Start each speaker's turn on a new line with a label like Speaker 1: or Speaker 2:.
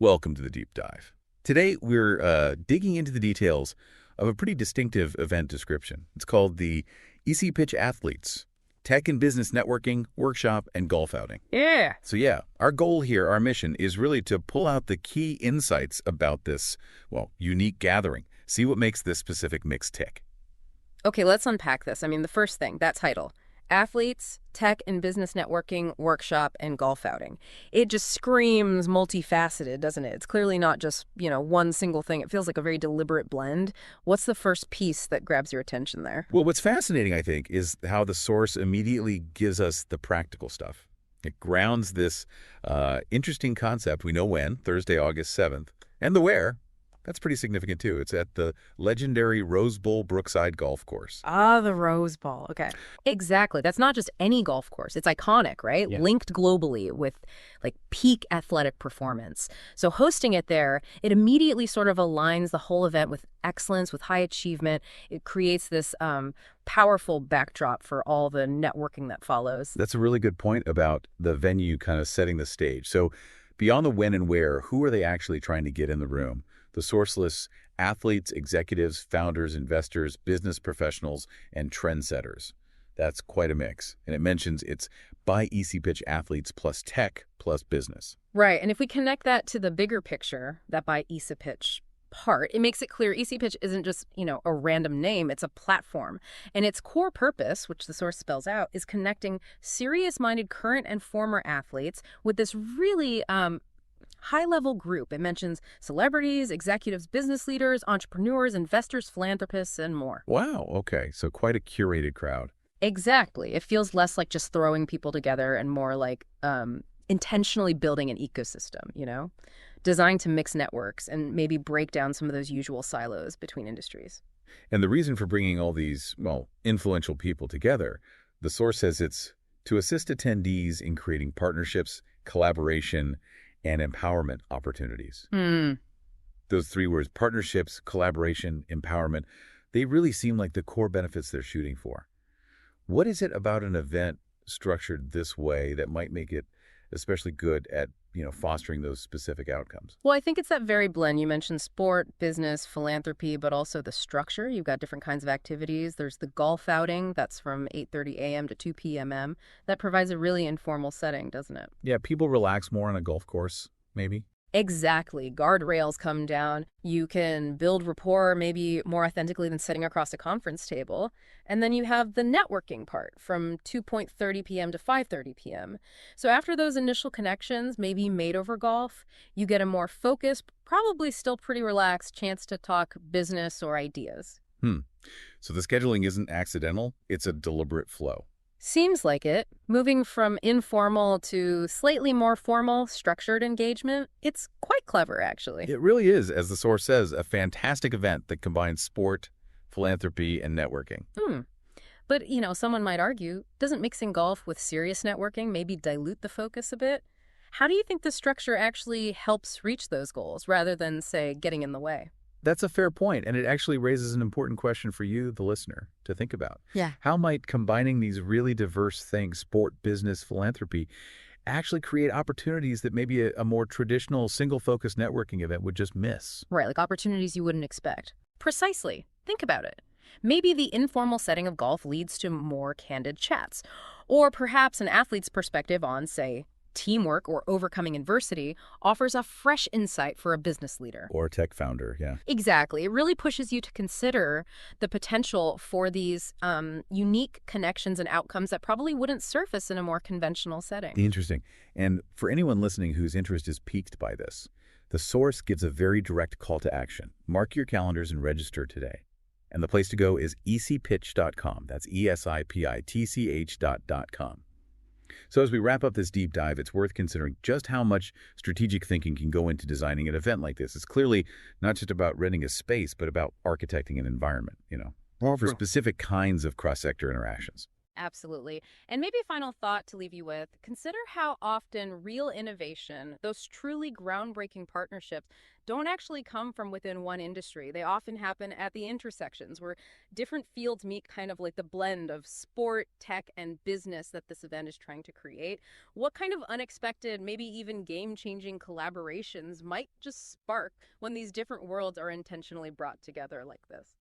Speaker 1: Welcome to the Deep Dive. Today, we're digging into the details of a pretty distinctive event description. It's called the EsiPitch Athletes, Tech and Business Networking, Workshop, and Golf Outing.
Speaker 2: Yeah.
Speaker 1: So our goal here, our mission, is really to pull out the key insights about this, unique gathering. See what makes this specific mix tick.
Speaker 2: Okay, let's unpack this. The first thing, that title. Athletes, Tech and Business Networking, Workshop, and Golf Outing. It just screams multifaceted, doesn't it? It's clearly not just, one single thing. It feels like a very deliberate blend. What's the first piece that grabs your attention there?
Speaker 1: Well, what's fascinating, I think, is how the source immediately gives us the practical stuff. It grounds this interesting concept. We know when, Thursday, August 7th, and the where. That's pretty significant, too. It's at the legendary Rose Bowl Brookside golf course.
Speaker 2: Ah, the Rose Bowl. Okay. Exactly. That's not just any golf course. It's iconic, right?
Speaker 1: Yeah.
Speaker 2: Linked globally with, peak athletic performance. So hosting it there, it immediately sort of aligns the whole event with excellence, with high achievement. It creates this powerful backdrop for all the networking that follows.
Speaker 1: That's a really good point about the venue kind of setting the stage. So beyond the when and where, who are they actually trying to get in the room? The source lists athletes, executives, founders, investors, business professionals, and trendsetters. That's quite a mix. And it mentions it's by EsiPitch athletes plus tech plus business.
Speaker 2: Right. And if we connect that to the bigger picture, that by EsiPitch part, it makes it clear EsiPitch isn't just, a random name. It's a platform. And its core purpose, which the source spells out, is connecting serious-minded current and former athletes with this really high-level group. It mentions celebrities, executives, business leaders, entrepreneurs, investors, philanthropists, and more.
Speaker 1: Wow, okay. So quite a curated crowd.
Speaker 2: Exactly. It feels less like just throwing people together and more like intentionally building an ecosystem, designed to mix networks and maybe break down some of those usual silos between industries.
Speaker 1: And the reason for bringing all these, influential people together, the source says it's to assist attendees in creating partnerships, collaboration, and empowerment opportunities. Those three words, partnerships, collaboration, empowerment, they really seem like the core benefits they're shooting for. What is it about an event structured this way that might make it especially good at, fostering those specific outcomes?
Speaker 2: Well, I think it's that very blend. You mentioned sport, business, philanthropy, but also the structure. You've got different kinds of activities. There's the golf outing. That's from 8:30 a.m. to 2 p.m. That provides a really informal setting, doesn't it?
Speaker 1: Yeah, people relax more on a golf course, maybe.
Speaker 2: Exactly. Guardrails come down. You can build rapport maybe more authentically than sitting across a conference table. And then you have the networking part from 2:30 p.m. to 5:30 p.m. So after those initial connections, maybe made over golf, you get a more focused, probably still pretty relaxed chance to talk business or ideas.
Speaker 1: So the scheduling isn't accidental. It's a deliberate flow.
Speaker 2: Seems like it. Moving from informal to slightly more formal, structured engagement, it's quite clever, actually.
Speaker 1: It really is, as the source says, a fantastic event that combines sport, philanthropy, and networking.
Speaker 2: But, someone might argue, doesn't mixing golf with serious networking maybe dilute the focus a bit? How do you think the structure actually helps reach those goals rather than, say, getting in the way?
Speaker 1: That's a fair point, and it actually raises an important question for you, the listener, to think about.
Speaker 2: Yeah.
Speaker 1: How might combining these really diverse things, sport, business, philanthropy, actually create opportunities that maybe a more traditional single-focus networking event would just miss?
Speaker 2: Right, like opportunities you wouldn't expect. Precisely. Think about it. Maybe the informal setting of golf leads to more candid chats, or perhaps an athlete's perspective on, say, teamwork or overcoming adversity offers a fresh insight for a business leader.
Speaker 1: Or a tech founder, yeah.
Speaker 2: Exactly. It really pushes you to consider the potential for these unique connections and outcomes that probably wouldn't surface in a more conventional setting.
Speaker 1: Interesting. And for anyone listening whose interest is piqued by this, the source gives a very direct call to action. Mark your calendars and register today. And the place to go is EsiPitch.com. That's EsiPitch.com. So as we wrap up this deep dive, it's worth considering just how much strategic thinking can go into designing an event like this. It's clearly not just about renting a space, but about architecting an environment, for specific kinds of cross-sector interactions.
Speaker 2: Absolutely. And maybe a final thought to leave you with, consider how often real innovation, those truly groundbreaking partnerships, don't actually come from within one industry. They often happen at the intersections where different fields meet, kind of like the blend of sport, tech, and business that this event is trying to create. What kind of unexpected, maybe even game-changing collaborations might just spark when these different worlds are intentionally brought together like this?